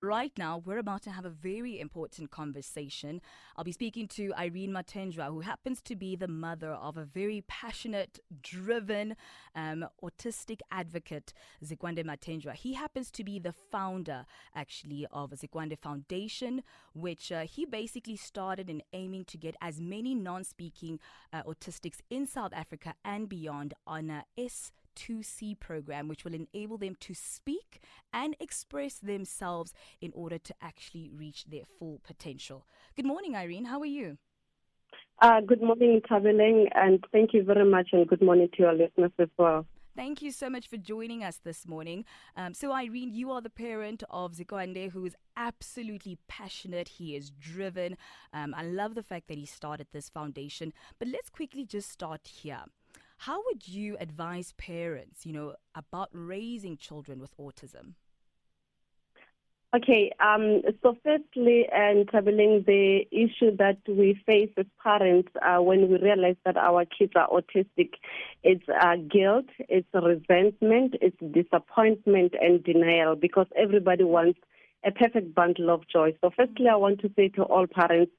Right now, we're about to have a very important conversation. I'll be speaking to Irene Mathenjwa, who happens to be the mother of a very passionate, driven, autistic advocate, Zekwande Mathenjwa. He happens to be the founder, actually, of Zekwande Foundation, which he basically started in aiming to get as many non-speaking autistics in South Africa and beyond on a S2C program, which will enable them to speak and express themselves in order to actually reach their full potential. Good morning, Irene. How are you? Good morning, Nthabeleng, and thank you very much, and good morning to your listeners as well. Thank you so much for joining us this morning. So, Irene, you are the parent of Zekwande, who is absolutely passionate. He is driven. I love the fact that he started this foundation. But let's quickly just start here. How would you advise parents, about raising children with autism? Okay, so firstly, Nthabeleng, the issue that we face as parents when we realize that our kids are autistic, it's guilt, it's resentment, it's disappointment and denial, because everybody wants a perfect bundle of joy. So firstly, I want to say to all parents,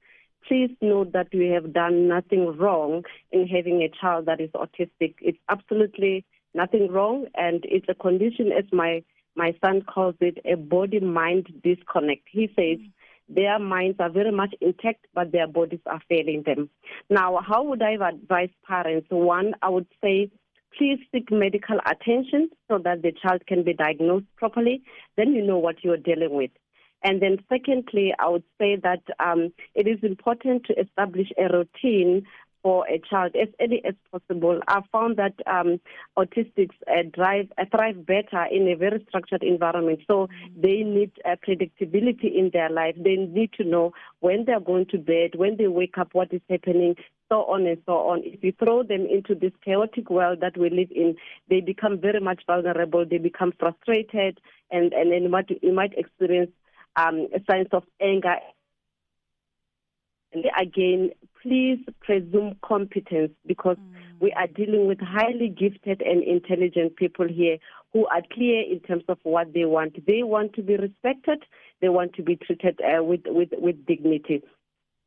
please note that we have done nothing wrong in having a child that is autistic. It's absolutely nothing wrong, and it's a condition, as my son calls it, a body-mind disconnect. He says their minds are very much intact, but their bodies are failing them. Now, how would I advise parents? One, I would say, please seek medical attention so that the child can be diagnosed properly. Then you know what you're dealing with. And then secondly, I would say that it is important to establish a routine for a child as early as possible. I found that autistics thrive better in a very structured environment. So they need predictability in their life. They need to know when they're going to bed, when they wake up, what is happening, so on and so on. If you throw them into this chaotic world that we live in, they become very much vulnerable. They become frustrated, and then you might experience signs of anger. And again, please presume competence, because we are dealing with highly gifted and intelligent people here who are clear in terms of what they want. They want to be respected. They want to be treated with dignity.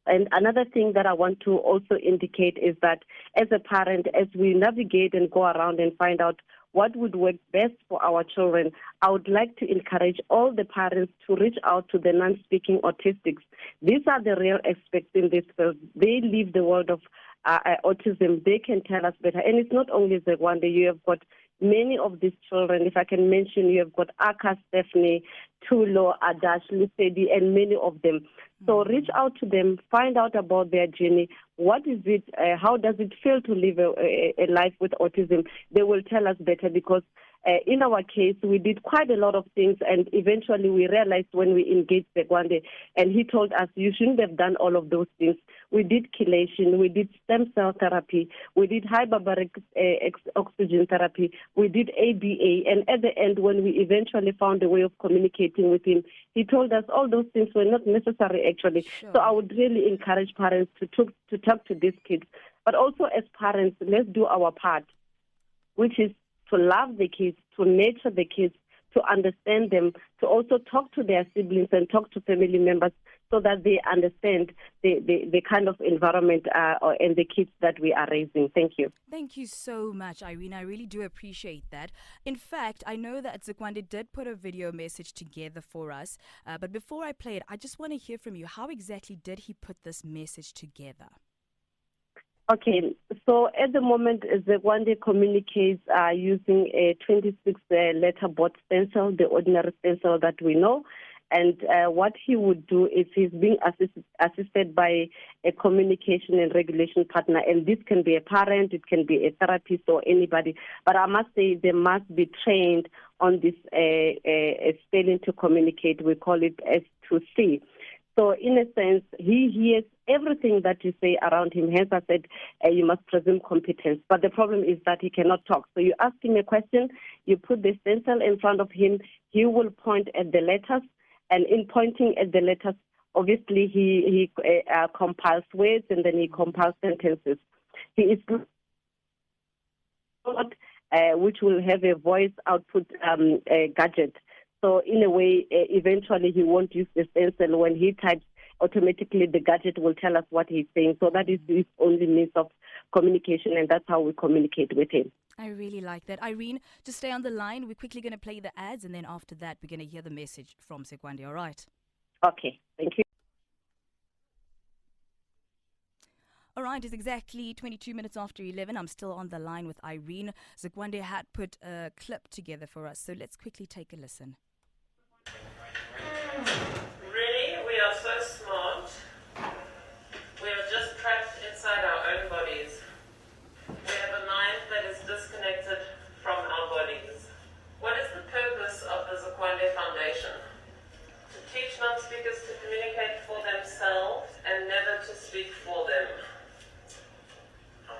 And another thing that I want to also indicate is that as a parent, as we navigate and go around and find out what would work best for our children, I would like to encourage all the parents to reach out to the non-speaking autistics. These are the real experts in this field. They live the world of autism. They can tell us better. And it's not only Zekwande. You have got many of these children. If I can mention, you have got Aka, Stephanie, Tulo, Adash, Lucedi, and many of them. So reach out to them, find out about their journey. What is it? How does it feel to live a life with autism? They will tell us better, because in our case, we did quite a lot of things, and eventually we realized when we engaged Zekwande, and he told us, you shouldn't have done all of those things. We did chelation, we did stem cell therapy, we did hyperbaric oxygen therapy, we did ABA, and at the end, when we eventually found a way of communicating with him, he told us all those things were not necessary, actually. Sure. So I would really encourage parents to talk to these kids. But also as parents, let's do our part, which is to love the kids, to nurture the kids, to understand them, to also talk to their siblings and talk to family members so that they understand the kind of environment and the kids that we are raising. Thank you. Thank you so much, Irene. I really do appreciate that. In fact, I know that Zekwande did put a video message together for us. But before I play it, I just want to hear from you. How exactly did he put this message together? Okay, so at the moment, Zekwande communicates using a 26-letter board stencil, the ordinary stencil that we know. And what he would do is he's being assisted by a communication and regulation partner. And this can be a parent, it can be a therapist or anybody. But I must say they must be trained on this spelling to communicate. We call it S2C. So in a sense, he hears everything that you say around him. Hence, I said you must presume competence. But the problem is that he cannot talk. So you ask him a question, you put the stencil in front of him, he will point at the letters, and in pointing at the letters, obviously he compiles words and then he compiles sentences. He is which will have a voice output gadget. So in a way, eventually he won't use the stencil. When he types, automatically the gadget will tell us what he's saying. So that is his only means of communication, and that's how we communicate with him. I really like that. Irene, just stay on the line. We're quickly going to play the ads, and then after that, we're going to hear the message from Zekwande, all right? Okay, thank you. All right, it's exactly 22 minutes after 11. I'm still on the line with Irene. Zekwande had put a clip together for us, so let's quickly take a listen. Really? We are so smart. We are just trapped inside our own bodies. We have a mind that is disconnected from our bodies. What is the purpose of the Zekwande Foundation? To teach non-speakers to communicate for themselves and never to speak for them.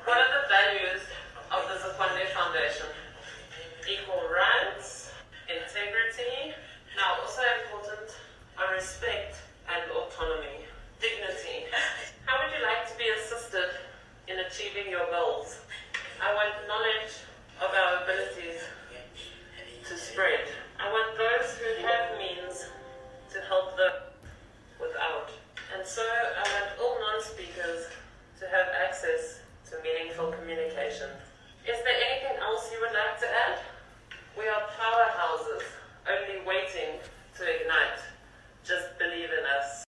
What are the values of the Zekwande Foundation? Equal rights, integrity, now also important are respect and autonomy, dignity. How would you like to be assisted in achieving your goals? I want knowledge of our abilities to spread. I want those who have means to help them without. And so I want all non-speakers to have access to meaningful communication. Is there anything else you would like to add? We are powerhouses, only waiting to ignite. Just believe in us.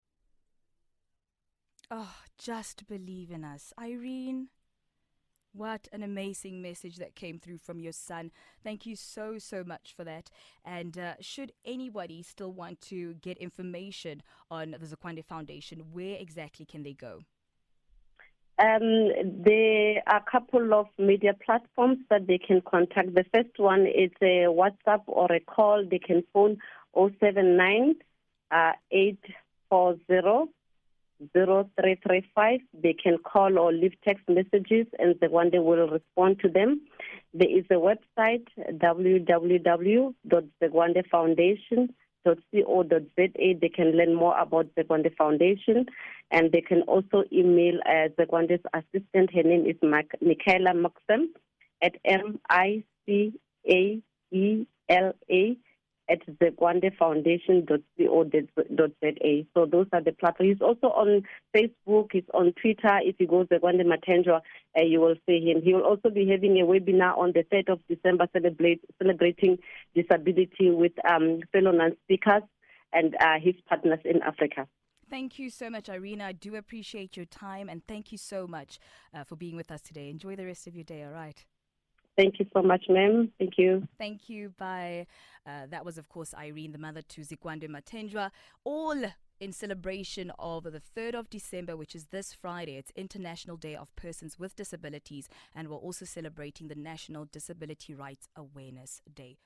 Oh, just believe in us. Irene, what an amazing message that came through from your son. Thank you so, so much for that. And should anybody still want to get information on the Zekwande Foundation, where exactly can they go? There are a couple of media platforms that they can contact. The first one is a WhatsApp or a call. They can phone 079 840 0335. They can call or leave text messages, and the one day will respond to them. There is a website, www.zekwandefoundation.co.za. They can learn more about Zekwande Foundation, and they can also email Zekwande's assistant. Her name is Michaela Maxim at micaela@zekwandefoundation.co.za. So those are the platforms. He's also on Facebook. He's on Twitter. If you go Zekwande Mathenjwa, you will see him. He will also be having a webinar on the 3rd of December celebrating disability with fellow non-speakers and his partners in Africa. Thank you so much, Irene. I do appreciate your time, and thank you so much for being with us today. Enjoy the rest of your day, all right? Thank you so much, ma'am. Thank you. Thank you. Bye. That was, of course, Irene, the mother to Zekwande Mathenjwa, all in celebration of the 3rd of December, which is this Friday. It's International Day of Persons with Disabilities, and we're also celebrating the National Disability Rights Awareness Day.